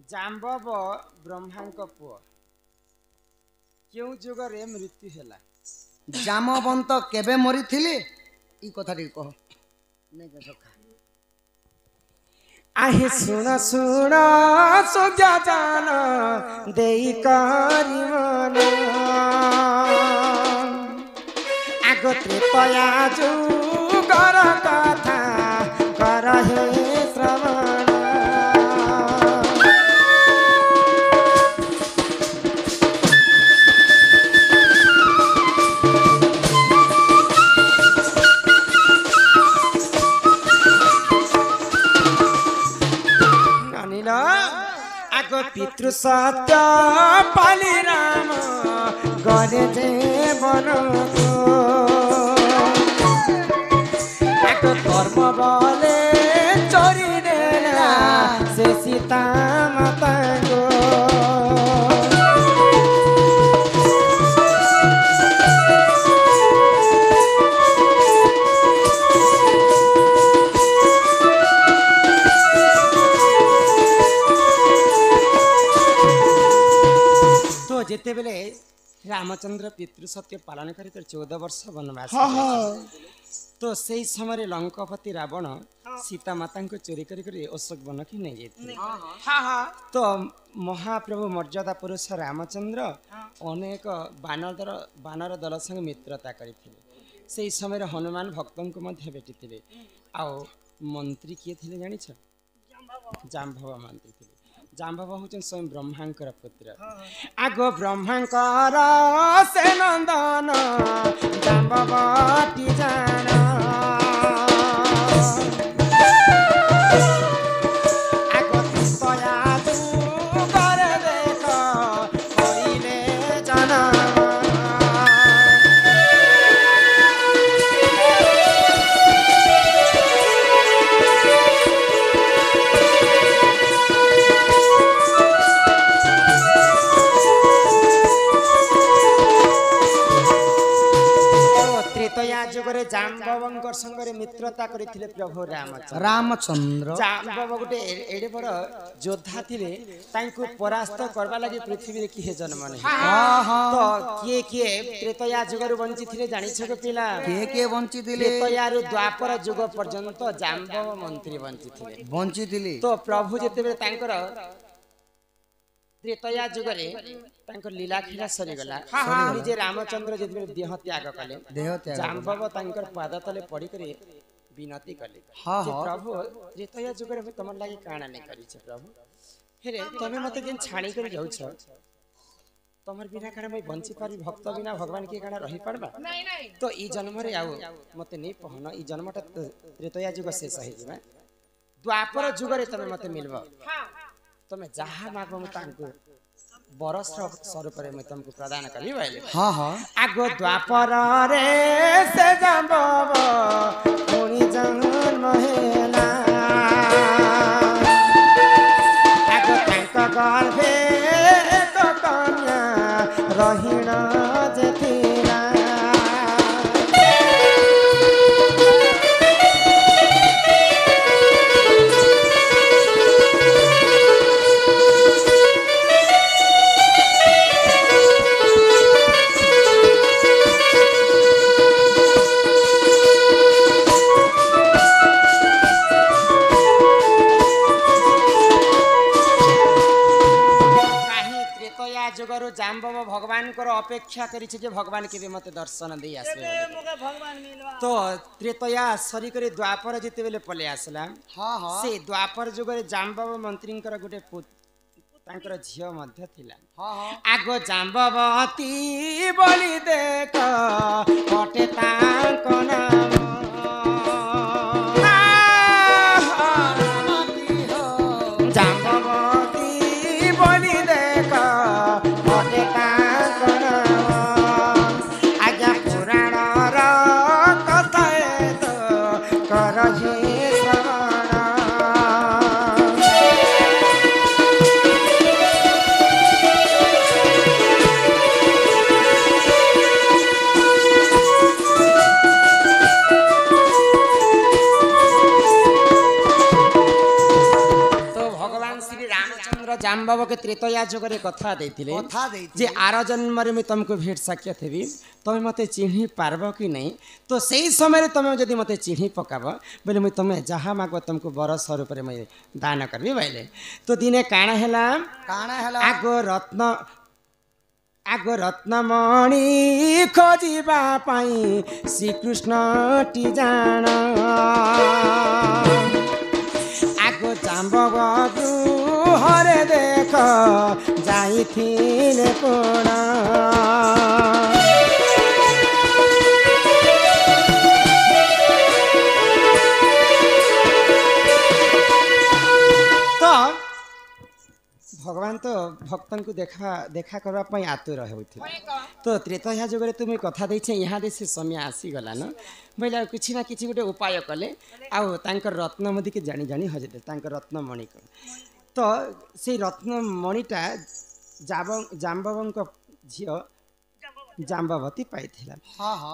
जाम्बव ब्रह्मांक पुओ क्यों जुगरे मृत्यु हैला जामवंत केबे मरिथिले ई कथा टी कह नै सखा आहे सुन सुन सोजा जान देई करी मन आगो त्रेतया जुगर कथा कर हे श्रवण आगो पितृ सत्य पाली राम गरे जीवन आगो कर्म बले चोरी देला से सीता माता गो जेते बेले रामचंद्र पितृ सत्य पालन करी 14 वर्ष वनवास तो से समय लंकापति रावण सीता माता को चोरी करी अशोक वन की नहीं जाते तो महाप्रभु मर्यादा पुरुष रामचंद्र अनेक बानर दल संग मित्रता करथिले से समय हनुमान भक्तों को मध्य भेटी आओ मंत्री किए थे जानी जाम्बव मंत्री थे जाम्बव हूँ स्वयं ब्रह्मांकर पुत्र आगो ब्रह्मांकर से नंदन जाम्बवती जान आगो तया तू कर देख कइले जाना जुगरे जाम्बवंकर संगरे मित्रता करथिले प्रभु रामचंद्र जाम्बव गोटे एडे बड़ योद्धा थिले तांको परास्त करबा लागि पृथ्वी रे किहे जन्म नै तो किए त्रेतया जुगरु बंची थिले जानि छ पिला के बंची थिले त्रेतया रु द्वापर जुग पर्यंत जाम्बव मंत्री बंची थिले तो प्रभु जेते बेले तांकर त्रेतया जुगरे तांकर लीला खेला सरी गला निजे रामचंद्र जेते देह त्याग कले जाम्बव तांकर पाद तले पड़ी करे विनती कले प्रभु त्रेतया जुगरे हम तमन लागि काना नै करी छ प्रभु हेरे तमे मते जेन छाणी कर जाउ छ तमर बिना काना मैं बंची पारी भक्त बिना भगवान के काना रही पड़बा तो ई जन्म रे आउ मते नै पहन ई जन्मटा त्रेतया जुग शेष है जिमा द्वापर जुगरे तमे मते मिलबो तमे जहा मागो म तांको बरस स्वरूप रे मैं तुमको प्रदान करी भाई आगो द्वापर रे से जाम्बव पुनी जन्म हेला आगो तांको गर्भे एक कन्या रहिण जेथिला जुगरु जाम्बव भगवान को अपेक्षा करी जे भगवान के मते दर्शन दे आसे तो त्रेतया सरी करे द्वापर जेते बेले पले आसला से द्वापर जुगरे जाम्बव मंत्री गोटे तांकर झियो मध्य थिला आगो जाम्बवती बोली देख कटे तांको नाम जाम्बवती बोली देख कटे तांको नाम आज्ञा पुराण रा कथा तो करही रामचंद्र जाम्बव के त्रेतया जुगरे कथा देथिले जे आर जन्म रे मैं तुमको भेट साक्ष्य थेबी तुम मते चिन्ही पारबो कि नहीं तो सही समय तुम जदि मते चिन्ही पकाब बोले मुझे तुम जहाँ मागो तुमको बर स्वरूप में मुझे दान करबी बोले तो दिने काण हैला आगो रत्नमणि खोजिबा पाई श्रीकृष्ण टी जान आगो जाम्बव गृहरे देख जाइथिले कोण भगवान तो भक्तन को देखा करने आतुर होते तो त्रेतया जुगे तुम कथा देछे यहाँ दे से समय आसीगला न बोले किसी ना किसी गोटे उपाय कले आउर रत्नमणि के जानी जानी हजेदे रत्नमणि को तो से रत्नमणिटा जाम्बव झील जाम्बवती पाई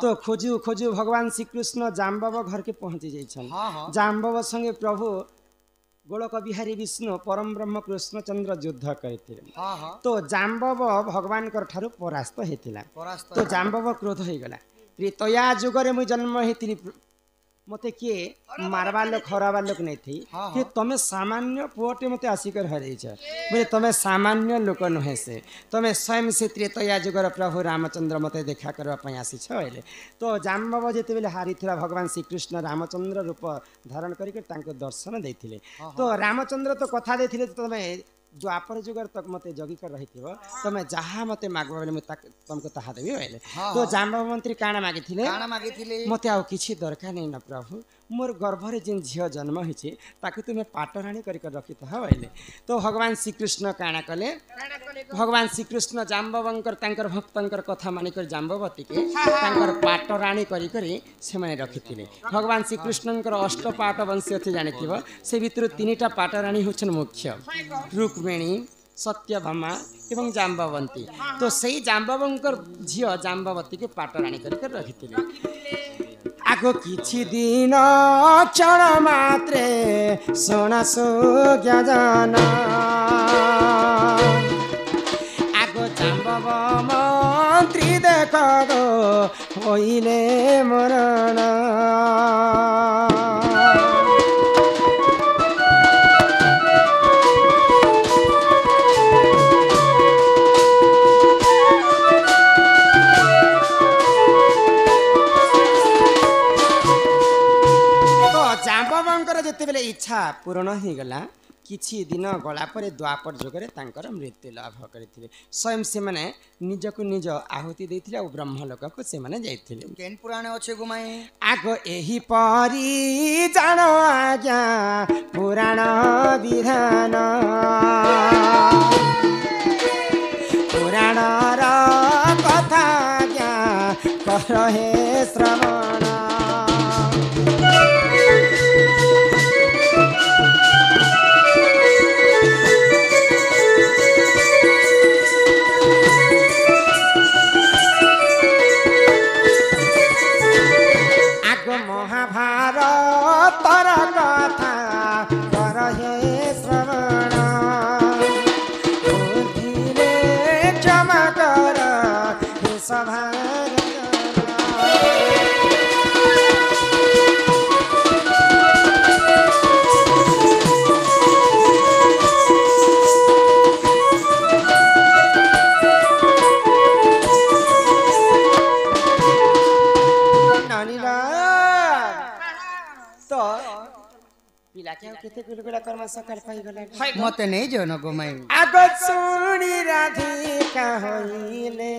तो खोजु खोजु भगवान श्रीकृष्ण जाम्बव घर के पहुँची जाइछन जाम्बव संगे प्रभु गोलक बिहारी विष्णु परम ब्रह्म कृष्णचंद्र युद्ध करते तो जाम्बव भगवान ठारू परास्त होता तो जाम्बव क्रोध हो गला त्रेतया जुगरे मुझे जन्म होती मते किए मारवा लोक हरावा लोक नहीं थी कि तुम सामान्य पुअटे मत आसिकर हरईछ बोले तुम सामान्य लोक नुहे से तुम स्वयं से त्रेतया जुगर प्रभु रामचंद्र मत देखा करने आसीछ बोले तो जाम्बव जिते बेले हारी भगवान श्रीकृष्ण रामचंद्र रूप धारण करके दर्शन देते तो रामचंद्र तो कथा देते तुम द्वापर जुगर तक मत जगी कर रही तुम जहाँ मत मागब बोले तुमको ताहा देवी बोले तो जाम्बव मंत्री काण मागी मत आउ किसी दरकार नहीं न प्रभु मोर गर्भरे जिन झील जन्म होती तुम्हें पाटराणी कर रखी था बोले तो भगवान श्रीकृष्ण काण कले भगवान श्रीकृष्ण जाम्बवंकर भक्तंकर कथा मानिक जाम्बवती के पाटराणी से रखी भगवान श्रीकृष्णंकर अष्टपाट वंशी अच्छे जानी से भितर 3टा पाटराणी होछन मुख्य रुक्मिणी सत्यभामा एवं जाम्बवंती तो सही जाम्बवंकर झील जाम्बवती के पाटराणी कर रखी आगो किछि दिन क्षण मात्रे सोना सुज्ञ जान आगो जाम्बव मंत्री देख दो होइले मरण जिते बेले इच्छा पूर्ण हो गला किछि दिन गला पर द्वापर जुगरे तांकर मृत्यु लाभ करथिले स्वयं से माने निज को निज आहुति देथिले और ब्रह्मलोक को से माने जाइथिले केन पुराण अछि गुमाई आगो एही परी जानो आज्ञा पुराण विधान पुराण रा कथा ज्ञा कर हे श्रवण महाभारतर कथा कर हे श्रवण बुद्धिले क्षमा कर हे सभार मते नहीं जो न गोमाई आगो सुनी राधिका होइले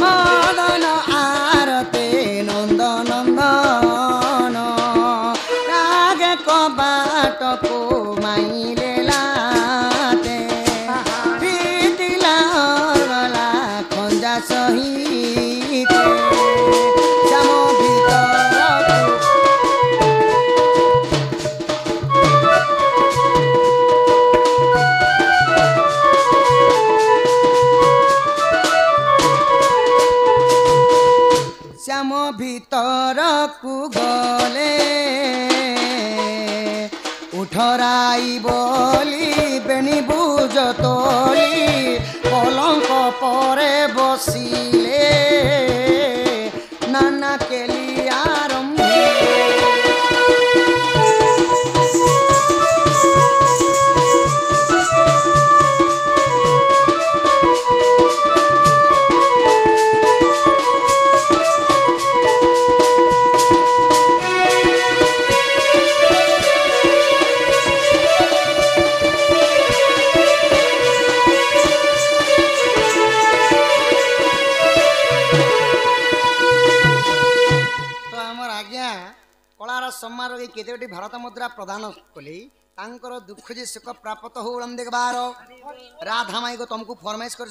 मदन आरते नंद नंदन राग कबाट को माइले लाते प्रीतिला गला खंजा सहित जामो भीतर ତୋଳି ପଲଙ୍କ ପରେ ବସିଲେ ନାନା କେଲି ଆରମ୍ଭ। सम्मार केतोटी भारत मुद्रा प्रदान कले तांकर दुख जे सुख प्राप्त हो देखबार राधा माई को तुमको फरमाइश कर